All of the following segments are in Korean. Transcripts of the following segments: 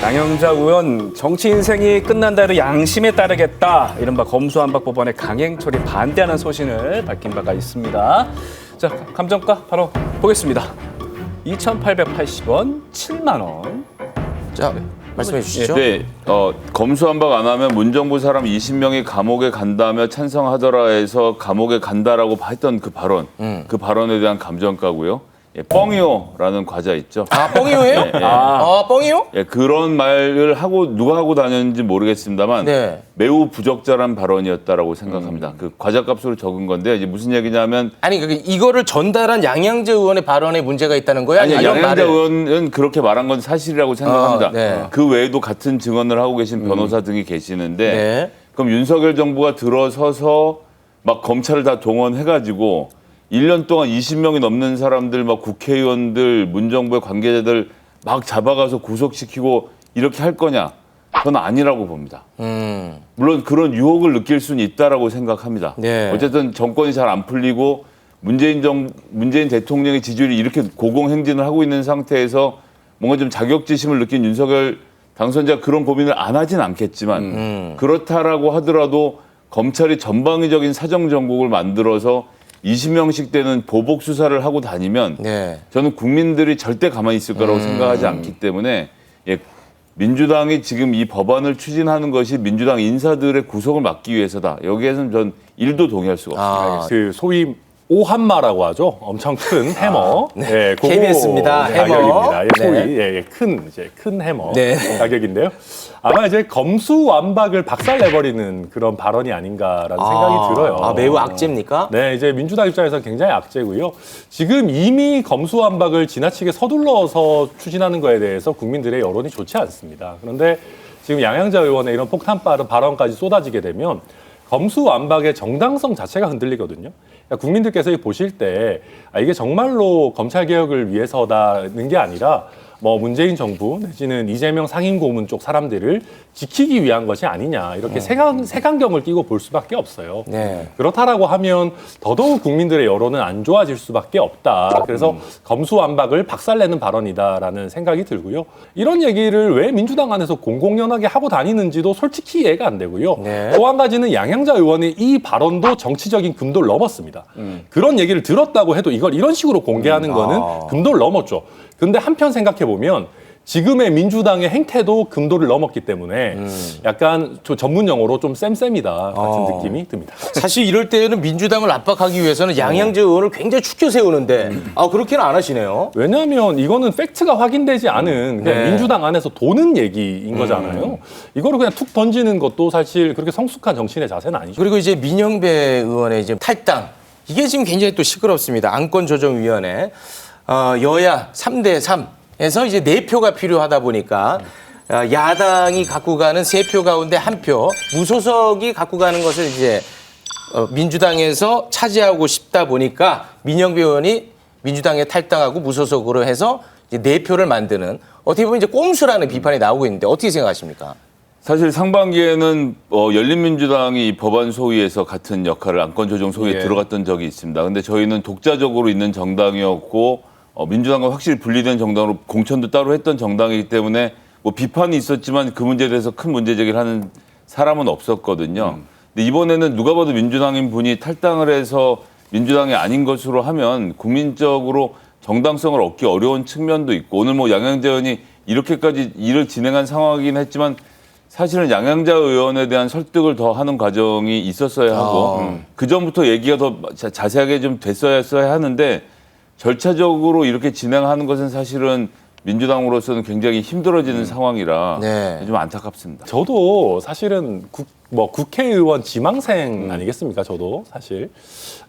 양영자 의원 정치 인생이 끝난다 해도 양심에 따르겠다. 이른바 검수완박 법안의 강행 처리 반대하는 소신을 밝힌 바가 있습니다. 자, 감정가 바로 보겠습니다. 2,880원, 7만 원. 자, 말씀해 주시죠. 네, 검수완박 안 하면 문정부 사람 20명이 감옥에 간다며 찬성하더라 해서 감옥에 간다라고 했던 그 발언, 그 발언에 대한 감정가고요. 예, 뻥이요라는 과자 있죠. 아, 뻥이요예요? 예, 예. 뻥이요? 예, 그런 말을 하고 누가 하고 다녔는지 모르겠습니다만 네. 매우 부적절한 발언이었다라고 생각합니다. 그 과자값으로 적은 건데 이제 무슨 얘기냐면 아니, 이거를 전달한 양양재 의원의 발언에 문제가 있다는 거야? 아니, 아니면 양양자 말을- 의원은 그렇게 말한 건 사실이라고 생각합니다. 네. 그 외에도 같은 증언을 하고 계신 변호사 등이 계시는데 네. 그럼 윤석열 정부가 들어서서 막 검찰을 다 동원해가지고 1년 동안 20명이 넘는 사람들, 막 국회의원들, 문정부의 관계자들 막 잡아가서 구속시키고 이렇게 할 거냐? 저는 아니라고 봅니다. 물론 그런 유혹을 느낄 수는 있다라고 생각합니다. 네. 어쨌든 정권이 잘 안 풀리고 문재인 대통령의 지지율이 이렇게 고공행진을 하고 있는 상태에서 뭔가 좀 자격지심을 느낀 윤석열 당선자가 그런 고민을 안 하진 않겠지만 그렇다라고 하더라도 검찰이 전방위적인 사정정국을 만들어서 20명씩 되는 보복 수사를 하고 다니면 네. 저는 국민들이 절대 가만히 있을 거라고 생각하지 않기 때문에 예, 민주당이 지금 이 법안을 추진하는 것이 민주당 인사들의 구속을 막기 위해서다. 여기에서는 전 1도 동의할 수가 없습니다. 그 소위 오한마라고 하죠. 엄청 큰 해머. 네, 그거 KBS입니다. 해머. 가격입니다. 예, 소위 네. 큰 해머 네. 가격인데요. 아마 이제 검수완박을 박살내버리는 그런 발언이 아닌가라는 생각이 들어요. 매우 악재입니까? 네, 이제 민주당 입장에서 굉장히 악재고요. 지금 이미 검수완박을 지나치게 서둘러서 추진하는 거에 대해서 국민들의 여론이 좋지 않습니다. 그런데 지금 양양자 의원의 이런 폭탄 빠른 발언까지 쏟아지게 되면 검수완박의 정당성 자체가 흔들리거든요. 그러니까 국민들께서 보실 때 이게 정말로 검찰개혁을 위해서다는 게 아니라 뭐 문재인 정부 내지는 이재명 상임고문 쪽 사람들을 지키기 위한 것이 아니냐 이렇게 색안경을 끼고 볼 수밖에 없어요. 네. 그렇다라고 하면 더더욱 국민들의 여론은 안 좋아질 수밖에 없다. 그래서 검수완박을 박살내는 발언이다라는 생각이 들고요. 이런 얘기를 왜 민주당 안에서 공공연하게 하고 다니는지도 솔직히 이해가 안 되고요. 네. 또 한 가지는 양양자 의원의 이 발언도 정치적인 금도를 넘었습니다. 그런 얘기를 들었다고 해도 이걸 이런 식으로 공개하는 거는 금도를 넘었죠. 근데 한편 생각해보면 지금의 민주당의 행태도 금도를 넘었기 때문에 약간 전문 용어로 좀 쌤쌤이다 같은 느낌이 듭니다. 사실 이럴 때는 민주당을 압박하기 위해서는 양양재 의원을 굉장히 축켜 세우는데 그렇게는 안 하시네요. 왜냐하면 이거는 팩트가 확인되지 않은 그냥 네. 민주당 안에서 도는 얘기인 거잖아요. 이거를 그냥 툭 던지는 것도 사실 그렇게 성숙한 정치인의 자세는 아니죠. 그리고 이제 민영배 의원의 이제 탈당. 이게 지금 굉장히 또 시끄럽습니다. 안건조정위원회. 여야 3대 3에서 이제 4표가 필요하다 보니까 야당이 갖고 가는 3표 가운데 1표, 무소속이 갖고 가는 것을 이제 민주당에서 차지하고 싶다 보니까 민영배 의원이 민주당에 탈당하고 무소속으로 해서 이제 4표를 만드는 어떻게 보면 이제 꼼수라는 비판이 나오고 있는데 어떻게 생각하십니까? 사실 상반기에는 열린민주당이 이 법안 소위에서 같은 역할을 안건 조정 소위에 들어갔던 적이 있습니다. 근데 저희는 독자적으로 있는 정당이었고 민주당과 확실히 분리된 정당으로 공천도 따로 했던 정당이기 때문에 뭐 비판이 있었지만 그 문제에 대해서 큰 문제 제기를 하는 사람은 없었거든요. 근데 이번에는 누가 봐도 민주당인 분이 탈당을 해서 민주당이 아닌 것으로 하면 국민적으로 정당성을 얻기 어려운 측면도 있고 오늘 뭐 양양자 의원이 이렇게까지 일을 진행한 상황이긴 했지만 사실은 양양자 의원에 대한 설득을 더 하는 과정이 있었어야 하고 그 전부터 얘기가 더 자세하게 좀 됐어야 하는데 절차적으로 이렇게 진행하는 것은 사실은 민주당으로서는 굉장히 힘들어지는 상황이라 네. 좀 안타깝습니다. 저도 사실은 국회의원 지망생 아니겠습니까? 저도 사실.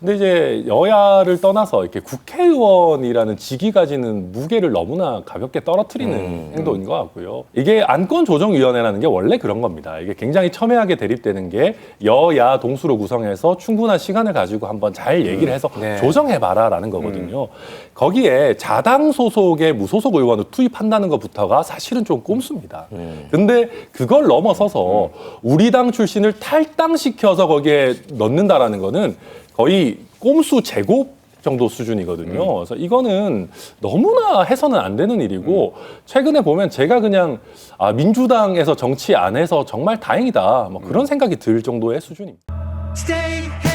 근데 이제 여야를 떠나서 이렇게 국회의원이라는 직위 가지는 무게를 너무나 가볍게 떨어뜨리는 행동인 것 같고요. 이게 안건조정위원회라는 게 원래 그런 겁니다. 이게 굉장히 첨예하게 대립되는 게 여야 동수로 구성해서 충분한 시간을 가지고 한번 잘 얘기를 해서 네. 조정해봐라라는 거거든요. 거기에 자당 소속의 무소속 의원을 투입한다는 것부터가 사실은 좀 꼼수입니다. 근데 그걸 넘어서서 우리 당 출신을 탈당시켜서 거기에 넣는다라는 거는 거의 꼼수 제곱 정도 수준이거든요. 그래서 이거는 너무나 해서는 안 되는 일이고 최근에 보면 제가 그냥 민주당에서 정치 안 해서 정말 다행이다 뭐 그런 생각이 들 정도의 수준입니다. Stay